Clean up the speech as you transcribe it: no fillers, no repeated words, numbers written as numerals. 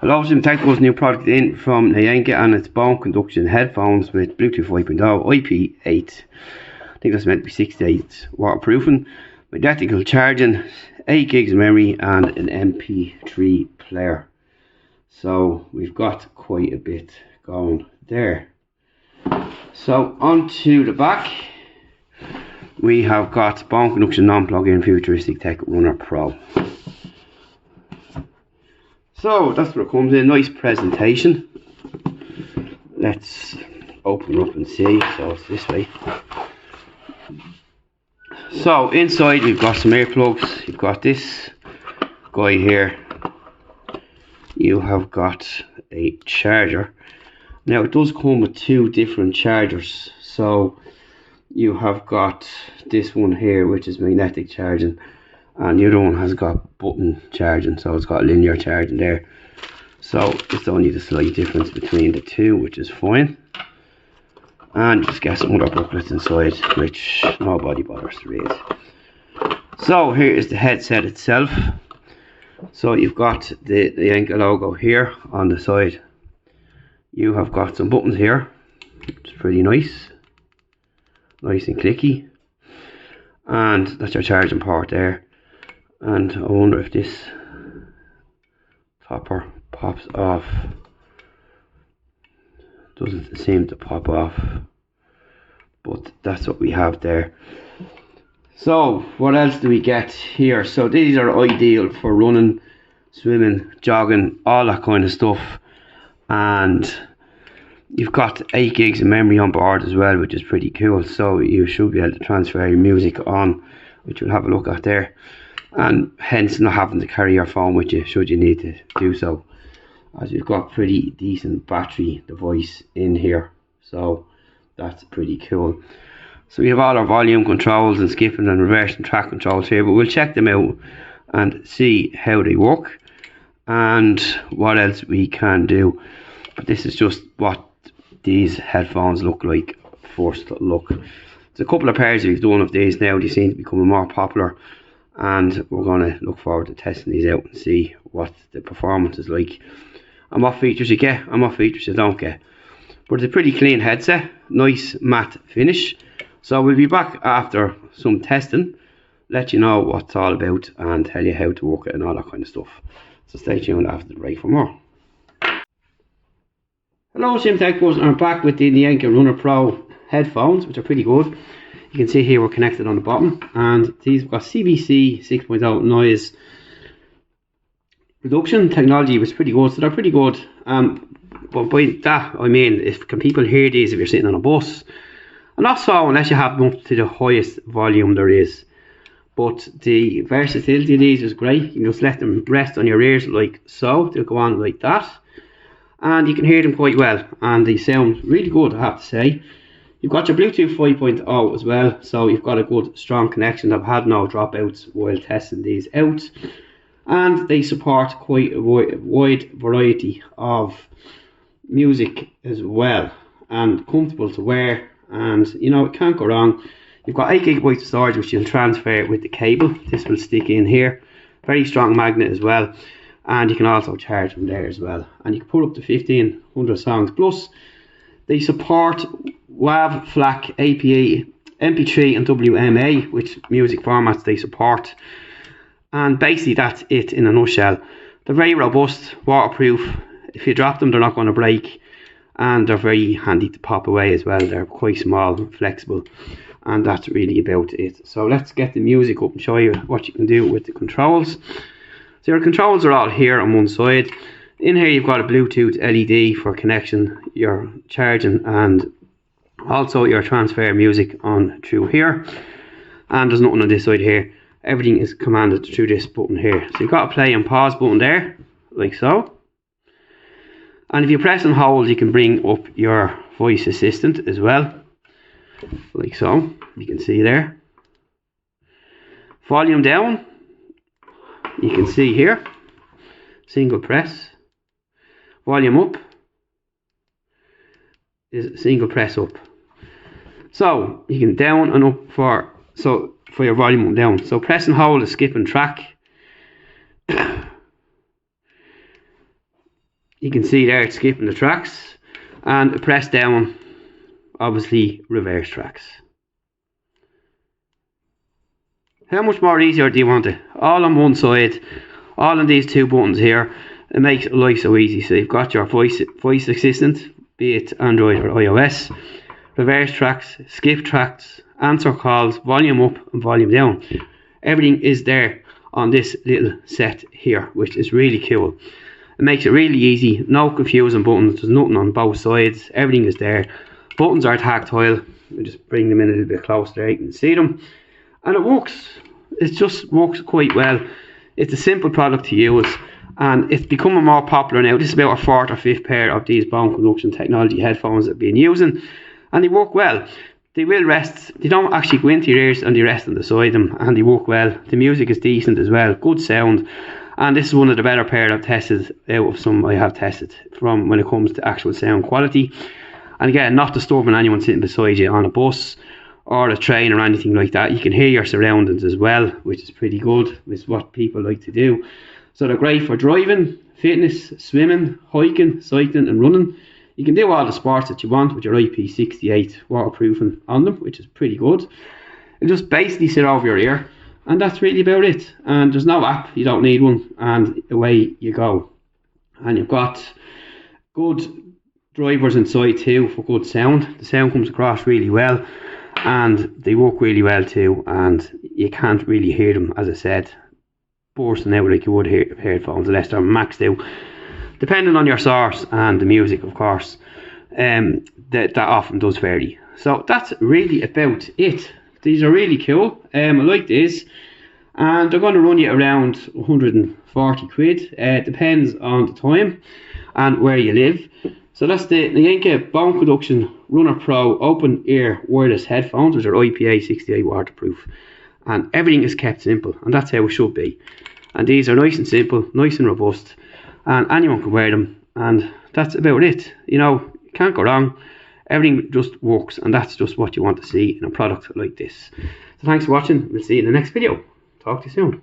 Hello, Untitled new product in from Naenka, and it's bone conduction headphones with Bluetooth 5.0 IP8. I think that's meant to be 6 to 8 waterproofing, identical charging, 8 gigs of memory, and an MP3 player. So we've got quite a bit going there. So onto the back, we have got bone conduction non-plug-in futuristic tech runner pro. So that's what it comes in. Nice presentation. Let's open it up and see. So it's this way. So inside we've got some earplugs. You've got this guy here. You have got a charger. Now it does come with two different chargers. So you have got this one here, which is magnetic charging, and the other one has got button charging, so it's got linear charging there. So it's only the slight difference between the two, which is fine. And just get some other booklets inside, which nobody bothers to read. So here is the headset itself. So you've got the Naenka logo here on the side. You have got some buttons here, which is pretty nice and clicky. And that's your charging port there. And I wonder if this topper pops off. Doesn't seem to pop off, but that's what we have there. So what else do we get here? So these are ideal for running, swimming, jogging, all that kind of stuff. And you've got 8 gigs of memory on board as well, which is pretty cool. So you should be able to transfer your music on, which we'll have a look at there. And hence not having to carry your phone with you should you need to do so, as you've got pretty decent battery device in here. So that's pretty cool. So we have all our volume controls and skipping and reversing track controls here, but we'll check them out and see how they work and what else we can do. But this is just what these headphones look like first look. There's a couple of pairs we've done of these now. They seem to be becoming more popular, and we're going to look forward to testing these out and see what the performance is like and what features you get and what features you don't get. But it's a pretty clean headset, nice matte finish. So we'll be back after some testing, let you know what it's all about and tell you how to work it and all that kind of stuff. So stay tuned after the break for more. Hello, Simtechers, and I'm back with the Naenka Runner Pro headphones, which are pretty good. You can see here we're connected on the bottom, and these have got CBC 6.0 noise reduction technology, which is pretty good. So they're pretty good. But by that I mean, can people hear these if you're sitting on a bus? And not so unless you have them up to the highest volume there is. But the versatility of these is great. You can just let them rest on your ears like so. They'll go on like that, and you can hear them quite well, and they sound really good, I have to say. You've got your Bluetooth 5.0 as well, so you've got a good strong connection. I've had no dropouts while testing these out, and they support quite a wide variety of music as well, and comfortable to wear, and you know, it can't go wrong. You've got 8 gigabytes of storage, which you'll transfer with the cable. This will stick in here, very strong magnet as well, and you can also charge from there as well, and you can put up to 1500 songs plus. They support WAV, FLAC, APA, MP3 and WMA, which music formats they support. And basically that's it in a nutshell. They're very robust, waterproof. If you drop them, they're not going to break, and they're very handy to pop away as well. They're quite small and flexible, and that's really about it. So let's get the music up and show you what you can do with the controls. So your controls are all here on one side. In here you've got a Bluetooth LED for connection, your charging, and also your transfer music on through here. And there's nothing on this side here. Everything is commanded through this button here. So you've got a play and pause button there, like so. And if you press and hold, you can bring up your voice assistant as well, like so. You can see there. Volume down, you can see here, single press. Volume up is single press up. So you can down and up for your volume down. So press and hold is skip and track. You can see there it's skipping the tracks, and press down, obviously reverse tracks. How much more easier do you want it? All on one side, all on these two buttons here. It makes life so easy. So you've got your voice assistant, be it Android or iOS, reverse tracks, skip tracks, answer calls, volume up and volume down. Everything is there on this little set here, which is really cool. It makes it really easy, no confusing buttons, there's nothing on both sides, everything is there. Buttons are tactile. I'll just bring them in a little bit closer there, you can see them. And it works. It just works quite well. It's a simple product to use, and it's becoming more popular now. This is about a fourth or fifth pair of these bone conduction technology headphones that I've been using, and they work well. They will rest. They don't actually go into your ears, and they rest on the side of them, and they work well. The music is decent as well, good sound, and this is one of the better pair I've tested out of some I have tested from when it comes to actual sound quality. And again, not disturbing anyone sitting beside you on a bus or a train or anything like that. You can hear your surroundings as well, which is pretty good. It's what people like to do. So they're great for driving, fitness, swimming, hiking, cycling and running. You can do all the sports that you want with your IP68 waterproofing on them, which is pretty good. It'll just basically sit over your ear, and that's really about it. And there's no app, you don't need one, and away you go. And you've got good drivers inside too for good sound. The sound comes across really well, and they work really well too, and you can't really hear them, as I said, bursting out like you would hear headphones unless they're maxed out, depending on your source and the music, of course. That often does vary. So that's really about it. These are really cool. I like this, and they're going to run you around 140 quid. Depends on the time and where you live. So that's the Naenka Bone Conduction Runner Pro open ear wireless headphones, which are IP68 waterproof, and everything is kept simple, and that's how it should be. And these are nice and simple, nice and robust, and anyone can wear them, and that's about it. You know, you can't go wrong. Everything just works, and that's just what you want to see in a product like this. So thanks for watching. We'll see you in the next video. Talk to you soon.